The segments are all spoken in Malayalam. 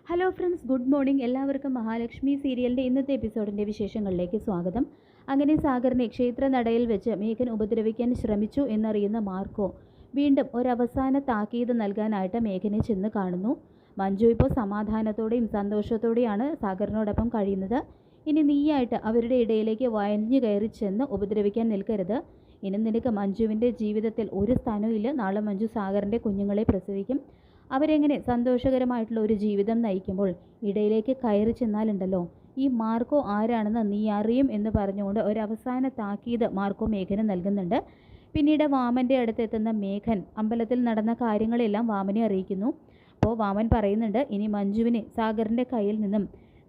Hello friends, good morning. എല്ലാവർക്കും മഹാലക്ഷ്മി സീരിയലിൻ്റെ ഇന്നത്തെ എപ്പിസോഡിൻ്റെ വിശേഷങ്ങളിലേക്ക് സ്വാഗതം. അങ്ങനെ സാഗറിനെ ക്ഷേത്ര നടയിൽ വെച്ച് മേഘൻ ഉപദ്രവിക്കാൻ ശ്രമിച്ചു എന്നറിയുന്ന മാർക്കോ വീണ്ടും ഒരവസാന താക്കീത് നൽകാനായിട്ട് മേഘനെ ചെന്ന് കാണുന്നു. മഞ്ജു ഇപ്പോൾ സമാധാനത്തോടെയും സന്തോഷത്തോടെയാണ് സാഗറിനോടൊപ്പം കഴിയുന്നത്. ഇനി നീയായിട്ട് അവരുടെ ഇടയിലേക്ക് വയഞ്ഞു കയറി ചെന്ന് ഉപദ്രവിക്കാൻ നിൽക്കരുത്. ഇനി നിനക്ക് മഞ്ജുവിൻ്റെ ജീവിതത്തിൽ ഒരു സ്ഥാനവും ഇല്ല. നാളെ മഞ്ജു സാഗറിൻ്റെ കുഞ്ഞുങ്ങളെ പ്രസവിക്കും. അവരെങ്ങനെ സന്തോഷകരമായിട്ടുള്ള ഒരു ജീവിതം നയിക്കുമ്പോൾ ഇടയിലേക്ക് കയറി ചെന്നാലുണ്ടല്ലോ, ഈ മാർക്കോ ആരാണെന്ന് നീ അറിയും എന്ന് പറഞ്ഞുകൊണ്ട് ഒരവസാന താക്കീത് മാർക്കോ മേഘന് നൽകുന്നുണ്ട്. പിന്നീട് വാമൻ്റെ അടുത്തെത്തുന്ന മേഘൻ അമ്പലത്തിൽ നടന്ന കാര്യങ്ങളെല്ലാം വാമനെ അറിയിക്കുന്നു. അപ്പോൾ വാമൻ പറയുന്നുണ്ട്, ഇനി മഞ്ജുവിനെ സാഗറിൻ്റെ കയ്യിൽ നിന്നും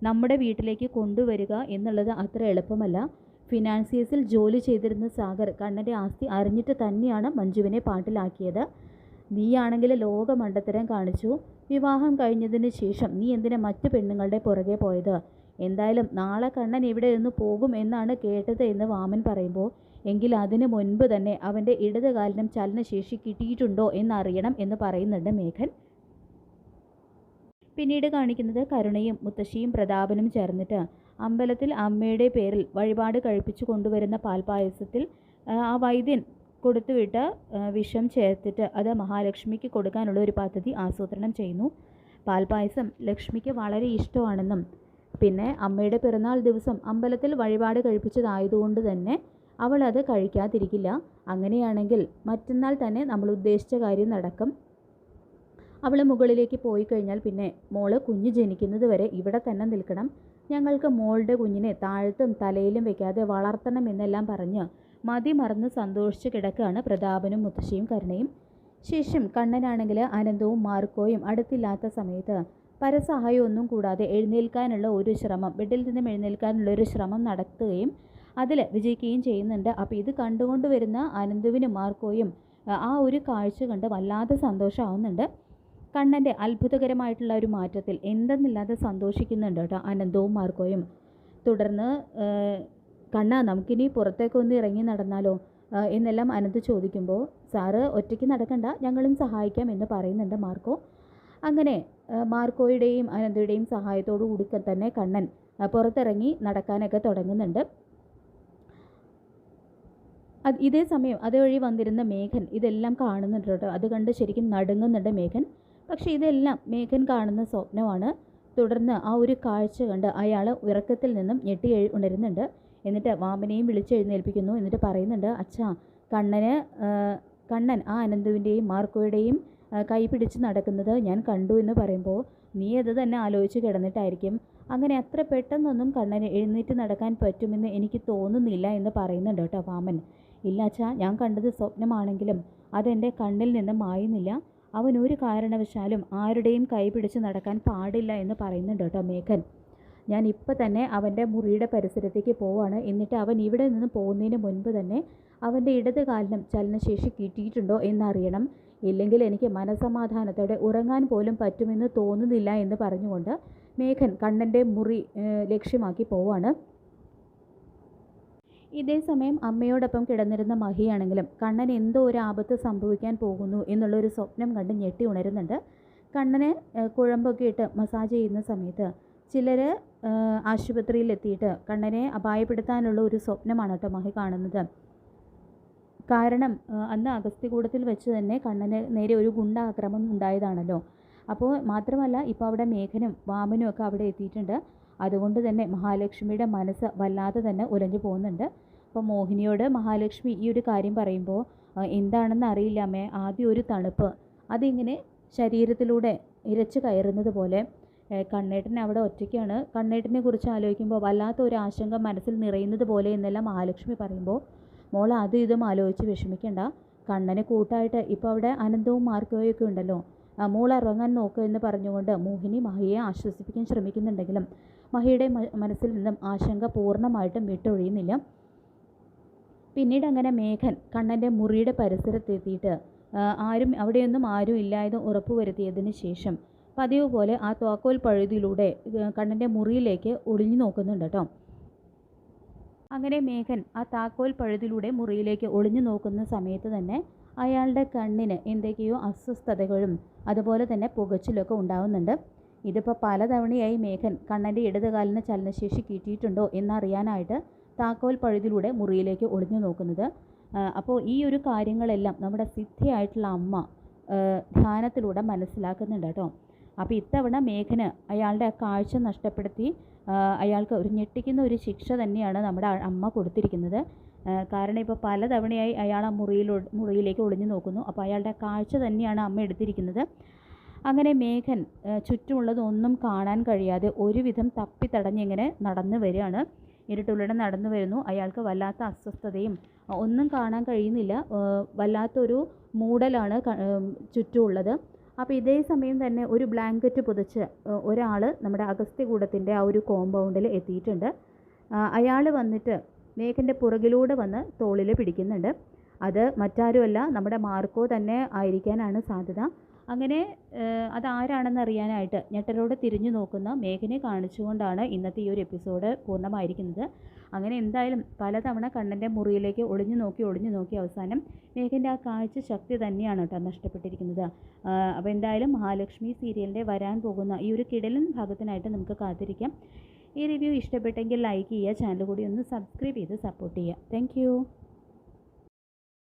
നമ്മുടെ വീട്ടിലേക്ക് കൊണ്ടുവരിക എന്നുള്ളത് അത്ര എളുപ്പമല്ല. ഫിനാൻസിയേഴ്സിൽ ജോലി ചെയ്തിരുന്ന സാഗർ കണ്ണൻ്റെ ആസ്തി അറിഞ്ഞിട്ട് തന്നെയാണ് മഞ്ജുവിനെ പാട്ടിലാക്കിയത്. നീയാണെങ്കിൽ ലോക മണ്ടത്തരം കാണിച്ചു. വിവാഹം കഴിഞ്ഞതിന് ശേഷം നീ എന്തിനാ മറ്റു പെണ്ണുങ്ങളുടെ പുറകെ പോയത്? എന്തായാലും നാളെ കണ്ണൻ ഇവിടെ നിന്ന് പോകും എന്നാണ് കേട്ടത് എന്ന് വാമൻ പറയുമ്പോൾ, എങ്കിൽ അതിനു മുൻപ് തന്നെ അവൻ്റെ ഇടത് കാലിനും ചലനശേഷി കിട്ടിയിട്ടുണ്ടോ എന്നറിയണം എന്ന് പറയുന്നുണ്ട് മേഘൻ. പിന്നീട് കാണിക്കുന്നത് കരുണയും മുത്തശ്ശിയും പ്രതാപനും ചേർന്നിട്ട് അമ്പലത്തിൽ അമ്മയുടെ പേരിൽ വഴിപാട് കഴിപ്പിച്ചു കൊണ്ടുവരുന്ന പാൽപ്പായസത്തിൽ ആ വൈദ്യൻ കൊടുത്തുവിട്ട വിഷം ചേർത്തിട്ട് അത് മഹാലക്ഷ്മിക്ക് കൊടുക്കാനുള്ള ഒരു പദ്ധതി ആസൂത്രണം ചെയ്യുന്നു. പാൽപ്പായസം ലക്ഷ്മിക്ക് വളരെ ഇഷ്ടമാണെന്നും പിന്നെ അമ്മയുടെ പിറന്നാൾ ദിവസം അമ്പലത്തിൽ വഴിപാട് കഴിപ്പിച്ചതായതുകൊണ്ട് തന്നെ അവൾ അത് കഴിക്കാതിരിക്കില്ല. അങ്ങനെയാണെങ്കിൽ മറ്റന്നാൾ തന്നെ നമ്മൾ ഉദ്ദേശിച്ച കാര്യം നടക്കും. അവൾ മുകളിലേക്ക് പോയി കഴിഞ്ഞാൽ പിന്നെ മോള് കുഞ്ഞ് ജനിക്കുന്നത് വരെ ഇവിടെ തന്നെ നിൽക്കണം. ഞങ്ങൾക്ക് മോളുടെ കുഞ്ഞിനെ താഴത്തും തലയിലും വെക്കാതെ വളർത്തണം എന്നെല്ലാം പറഞ്ഞ് മതിമറന്ന് സന്തോഷിച്ച് കിടക്കുകയാണ് പ്രതാപനും മുത്തശ്ശിയും കരുണയും. ശേഷം കണ്ണനാണെങ്കിൽ അനന്തവും മാർക്കോയും അടുത്തില്ലാത്ത സമയത്ത് പരസഹായം ഒന്നും കൂടാതെ എഴുന്നേൽക്കാനുള്ള ഒരു ശ്രമം, ബെഡിൽ നിന്നും എഴുന്നേൽക്കാനുള്ള ഒരു ശ്രമം നടത്തുകയും അതിൽ വിജയിക്കുകയും ചെയ്യുന്നുണ്ട്. അപ്പോൾ ഇത് കണ്ടുകൊണ്ട് വരുന്ന അനന്തുവിനും മാർക്കോയും ആ ഒരു കാഴ്ച കണ്ട് വല്ലാതെ സന്തോഷമാവുന്നുണ്ട്. കണ്ണൻ്റെ അത്ഭുതകരമായിട്ടുള്ള ഒരു മാറ്റത്തിൽ എന്തെന്നില്ലാതെ സന്തോഷിക്കുന്നുണ്ട് കേട്ടോ അനന്തവും മാർക്കോയും. തുടർന്ന് കണ്ണ, നമുക്കിനി പുറത്തേക്കൊന്ന് ഇറങ്ങി നടന്നാലോ എന്നെല്ലാം അനന്ത് ചോദിക്കുമ്പോൾ, സാറ് ഒറ്റയ്ക്ക് നടക്കണ്ട, ഞങ്ങളും സഹായിക്കാം എന്ന് പറയുന്നുണ്ട് മാർക്കോ. അങ്ങനെ മാർക്കോയുടെയും അനന്തയുടെയും സഹായത്തോടു കൂടി തന്നെ കണ്ണൻ പുറത്തിറങ്ങി നടക്കാനൊക്കെ തുടങ്ങുന്നുണ്ട്. ഇതേ സമയം അതുവഴി വന്നിരുന്ന മേഘൻ ഇതെല്ലാം കാണുന്നുണ്ട് കേട്ടോ. അത് കണ്ട് ശരിക്കും നടുങ്ങുന്നുണ്ട് മേഘൻ. പക്ഷേ ഇതെല്ലാം മേഘൻ കാണുന്ന സ്വപ്നമാണ്. തുടർന്ന് ആ ഒരു കാഴ്ച കണ്ട് അയാൾ ഉറക്കത്തിൽ നിന്നും ഞെട്ടി ഉണരുന്നുണ്ട്. എന്നിട്ട് വാമനെയും വിളിച്ചെഴുന്നേൽപ്പിക്കുന്നു. എന്നിട്ട് പറയുന്നുണ്ട്, അച്ഛാ, കണ്ണൻ ആ അനന്തുവിൻ്റെയും മാർക്കോയുടെയും കൈ പിടിച്ച് നടക്കുന്നത് ഞാൻ കണ്ടു എന്ന് പറയുമ്പോൾ, നീ അത് തന്നെ ആലോചിച്ച് കിടന്നിട്ടായിരിക്കും. അങ്ങനെ അത്ര പെട്ടെന്നൊന്നും കണ്ണന് എഴുന്നേറ്റ് നടക്കാൻ പറ്റുമെന്ന് എനിക്ക് തോന്നുന്നില്ല എന്ന് പറയുന്നുണ്ട് കേട്ടോ വാമൻ. ഇല്ല അച്ഛാ, ഞാൻ കണ്ടത് സ്വപ്നമാണെങ്കിലും അതെൻ്റെ കണ്ണിൽ നിന്നും മായുന്നില്ല. അവൻ ഒരു കാരണവശാലും ആരുടെയും കൈ പിടിച്ച് നടക്കാൻ പാടില്ല എന്ന് പറയുന്നുണ്ട് കേട്ടോ മേഘൻ. ഞാൻ ഇപ്പം തന്നെ അവൻ്റെ മുറിയുടെ പരിസരത്തേക്ക് പോവാണ്. എന്നിട്ട് അവൻ ഇവിടെ നിന്ന് പോകുന്നതിന് മുൻപ് തന്നെ അവൻ്റെ ഇടത് കാലിനും ചലനശേഷി കിട്ടിയിട്ടുണ്ടോ എന്നറിയണം. ഇല്ലെങ്കിൽ എനിക്ക് മനസമാധാനത്തോടെ ഉറങ്ങാൻ പോലും പറ്റുമെന്ന് തോന്നുന്നില്ല എന്ന് പറഞ്ഞുകൊണ്ട് മേഘൻ കണ്ണൻ്റെ മുറി ലക്ഷ്യമാക്കി പോവാണ്. ഇതേ സമയം അമ്മയോടൊപ്പം കിടന്നിരുന്ന മഹിയാണെങ്കിലും കണ്ണൻ എന്തോ ഒരു ആപത്ത് സംഭവിക്കാൻ പോകുന്നു എന്നുള്ളൊരു സ്വപ്നം കണ്ട് ഞെട്ടി ഉണരുന്നുണ്ട്. കണ്ണന് കുഴമ്പൊക്കെ ഇട്ട് മസാജ് ചെയ്യുന്ന സമയത്ത് ചിലർ ആശുപത്രിയിലെത്തിയിട്ട് കണ്ണനെ അപായപ്പെടുത്താനുള്ള ഒരു സ്വപ്നമാണ് കേട്ടോ മഹി കാണുന്നത്. കാരണം അന്ന് അഗസ്ത്യകൂടത്തിൽ വെച്ച് തന്നെ കണ്ണന് നേരെ ഒരു ഗുണ്ടാക്രമണം ഉണ്ടായതാണല്ലോ. അപ്പോൾ മാത്രമല്ല ഇപ്പോൾ അവിടെ മേഘനും വാമനും ഒക്കെ അവിടെ എത്തിയിട്ടുണ്ട്. അതുകൊണ്ട് തന്നെ മഹാലക്ഷ്മിയുടെ മനസ്സ് വല്ലാതെ തന്നെ ഉലഞ്ഞു പോകുന്നുണ്ട്. അപ്പോൾ മോഹിനിയോട് മഹാലക്ഷ്മി ഈ ഒരു കാര്യം പറയുമ്പോൾ, എന്താണെന്ന് അറിയില്ല അമ്മേ, ആദ്യം ഒരു തണുപ്പ് അതിങ്ങനെ ശരീരത്തിലൂടെ ഇരച്ചു കയറുന്നത് പോലെ. കണ്ണേട്ടൻ അവിടെ ഒറ്റയ്ക്കാണ്. കണ്ണേട്ടനെ കുറിച്ച് ആലോചിക്കുമ്പോൾ വല്ലാത്ത ഒരു ആശങ്ക മനസ്സിൽ നിറയുന്നത് പോലെ എന്നെല്ലാം മഹാലക്ഷ്മി പറയുമ്പോൾ, മോൾ അതും ഇതും ആലോചിച്ച് വിഷമിക്കണ്ട. കണ്ണനെ കൂട്ടായിട്ട് ഇപ്പോൾ അവിടെ അനന്തവും മാർക്കോയൊക്കെ ഉണ്ടല്ലോ. മോൾ ഇറങ്ങാൻ നോക്കുക എന്ന് പറഞ്ഞുകൊണ്ട് മോഹിനി മഹിയെ ആശ്വസിപ്പിക്കാൻ ശ്രമിക്കുന്നുണ്ടെങ്കിലും മഹിയുടെ മനസ്സിൽ നിന്നും ആശങ്ക പൂർണ്ണമായിട്ടും വിട്ടൊഴിയുന്നില്ല. പിന്നീട് അങ്ങനെ മേഘൻ കണ്ണൻ്റെ മുറിയുടെ പരിസരത്തെത്തിയിട്ട് അവിടെയൊന്നും ആരും ഇല്ലായെന്ന് ഉറപ്പുവരുത്തിയതിന് ശേഷം പതിവ് പോലെ ആ തോക്കോൽ പഴുതിയിലൂടെ കണ്ണൻ്റെ മുറിയിലേക്ക് ഒളിഞ്ഞു നോക്കുന്നുണ്ട് കേട്ടോ. അങ്ങനെ മേഘൻ ആ താക്കോൽ പഴുതിലൂടെ മുറിയിലേക്ക് ഒളിഞ്ഞു നോക്കുന്ന സമയത്ത് തന്നെ അയാളുടെ കണ്ണിന് എന്തൊക്കെയോ അസ്വസ്ഥതകളും അതുപോലെ തന്നെ പുകച്ചിലൊക്കെ ഉണ്ടാവുന്നുണ്ട്. ഇതിപ്പോൾ പലതവണയായി മേഘൻ കണ്ണൻ്റെ ഇടതുകാലിന് ചലനശേഷി കിട്ടിയിട്ടുണ്ടോ എന്നറിയാനായിട്ട് താക്കോൽ പഴുതിലൂടെ മുറിയിലേക്ക് ഒളിഞ്ഞു നോക്കുന്നത്. അപ്പോൾ ഈ ഒരു കാര്യങ്ങളെല്ലാം നമ്മുടെ സിദ്ധിയായിട്ടുള്ള അമ്മ ധ്യാനത്തിലൂടെ മനസ്സിലാക്കുന്നുണ്ട് കേട്ടോ. അപ്പോൾ ഇത്തവണ മേഘന് അയാളുടെ ആ കാഴ്ച നഷ്ടപ്പെടുത്തി അയാൾക്ക് ഒരു ഞെട്ടിക്കുന്ന ഒരു ശിക്ഷ തന്നെയാണ് നമ്മുടെ അമ്മ കൊടുത്തിരിക്കുന്നത്. കാരണം ഇപ്പോൾ പലതവണയായി അയാൾ ആ മുറിയിലേക്ക് ഒളിഞ്ഞു നോക്കുന്നു. അപ്പോൾ അയാളുടെ കാഴ്ച തന്നെയാണ് അമ്മ എടുത്തിരിക്കുന്നത്. അങ്ങനെ മേഘൻ ചുറ്റുമുള്ളതൊന്നും കാണാൻ കഴിയാതെ ഒരുവിധം തപ്പിത്തടഞ്ഞിങ്ങനെ നടന്നു വരികയാണ്. ഇരുട്ടുള്ളിടെ നടന്നു വരുന്നു. അയാൾക്ക് വല്ലാത്ത അസ്വസ്ഥതയും ഒന്നും കാണാൻ കഴിയുന്നില്ല. വല്ലാത്തൊരു മൂടലാണ് ചുറ്റുമുള്ളത്. അപ്പോൾ ഇതേ സമയം തന്നെ ഒരു ബ്ലാങ്കറ്റ് പുതച്ച് ഒരാൾ നമ്മുടെ അഗസ്ത്യകൂടത്തിൻ്റെ ആ ഒരു കോമ്പൗണ്ടിൽ എത്തിയിട്ടുണ്ട്. അയാൾ വന്നിട്ട് മേഘൻ്റെ പുറകിലൂടെ വന്ന് തോളിൽ പിടിക്കുന്നുണ്ട്. അത് മറ്റാരുമല്ല, നമ്മുടെ മാർക്കോ തന്നെ ആയിരിക്കാനാണ് സാധ്യത. അങ്ങനെ അതാരാണെന്ന് അറിയാനായിട്ട് ഞെട്ടലോടെ തിരിഞ്ഞു നോക്കുന്ന മേഘനെ കാണിച്ചുകൊണ്ടാണ് ഇന്നത്തെ ഈ ഒരു എപ്പിസോഡ് പൂർണ്ണമായിരിക്കുന്നത്. അങ്ങനെ എന്തായാലും പലതവണ കണ്ണൻ്റെ മുറിയിലേക്ക് ഒളിഞ്ഞു നോക്കി അവസാനം മേഘൻ്റെ ആ കാഴ്ച ശക്തി തന്നെയാണ് കേട്ടോ നഷ്ടപ്പെട്ടിരിക്കുന്നത്. അപ്പോൾ എന്തായാലും മഹാലക്ഷ്മി സീരിയലിൻ്റെ വരാൻ പോകുന്ന ഈ ഒരു കിടലൻ ഭാഗത്തിനായിട്ട് നമുക്ക് കാത്തിരിക്കാം. ഈ റിവ്യൂ ഇഷ്ടപ്പെട്ടെങ്കിൽ ലൈക്ക് ചെയ്യുക, ചാനൽ കൂടി ഒന്ന് സബ്സ്ക്രൈബ് ചെയ്ത് സപ്പോർട്ട് ചെയ്യുക. താങ്ക്